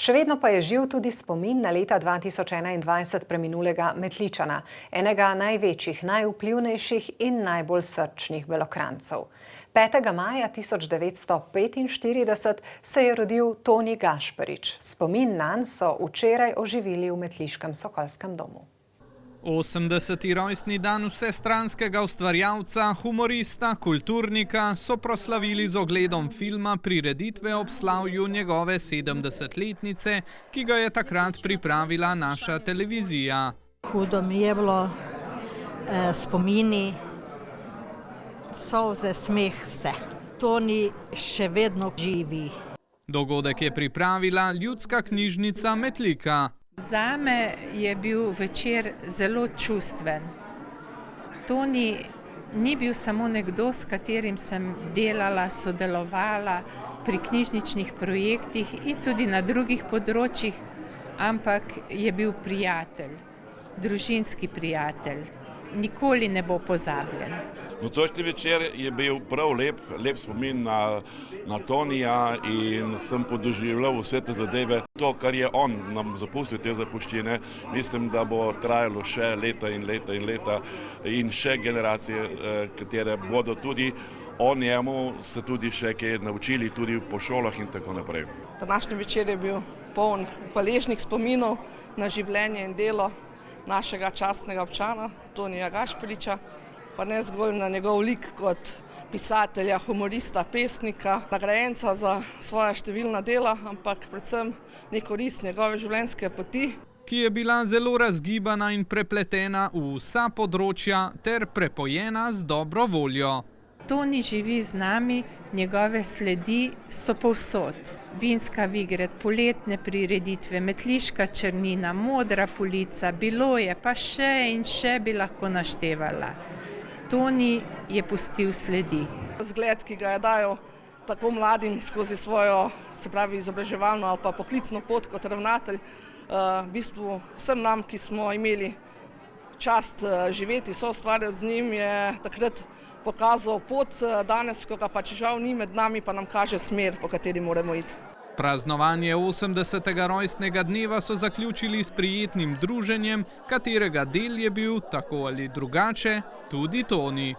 Še vedno pa je živ tudi spomin na leta 2021 preminulega Metličana, enega največjih, najvplivnejših in najbolj srčnih Belokranjcev. 5. maja 1945 se je rodil Toni Gašparič. Spomin nanj so včeraj oživili v metliškem Sokolskem domu. 80. rojstni dan vsestranskega ustvarjalca, humorista, kulturnika so proslavili z ogledom filma prireditve ob slavju njegove 70-letnice, ki ga je takrat pripravila naša televizija. Hudo mi je bilo, spomini, solze, smeh, vse. Toni še vedno živi. Dogodek je pripravila Ljudska knjižnica Metlika. Zame je bil večer zelo čustven. Toni ni bil samo nekdo, s katerim sem delala, sodelovala pri knjižničnih projektih in tudi na drugih področjih, ampak je bil prijatelj, družinski prijatelj. Nikoli ne bo pozabljen. Nočni večer je bil prav lep spomin na Tonija in sem podoživljal vse te zadeve. To, kar je on nam zapustil, te zapuščine, mislim, da bo trajalo še leta in leta in leta in še generacije, katere bodo tudi o njemu se tudi še kaj naučili, tudi po šolah in tako naprej. Današnji večer je bil poln hvaležnih spominov na življenje in delo našega častnega občana, Tonija Gašpariča, pa ne zgolj na njegov lik kot pisatelja, humorista, pesnika, nagrajenca za svoja številna dela, ampak predvsem nek oris njegove življenjske poti, ki je bila zelo razgibana in prepletena v vsa področja ter prepojena z dobro voljo. Toni živi z nami, njegove sledi so povsod. Vinska Vigret, poletne prireditve, Metliška črnina, Modra polica, bilo je, pa še in še bi lahko naštevala. Toni je pustil sledi. Zgled, ki ga je dajal tako mladim skozi svojo, se pravi, izobraževalno ali pa poklicno pot kot ravnatelj, v bistvu vsem nam, ki smo imeli čast živeti, soustvarjati z njim, je takrat pokazal pot, danes, ko ga pač žal ni med nami, pa nam kaže smer, po kateri moramo iti. Praznovanje 80. rojstnega dneva so zaključili s prijetnim druženjem, katerega del je bil, tako ali drugače, tudi Toni.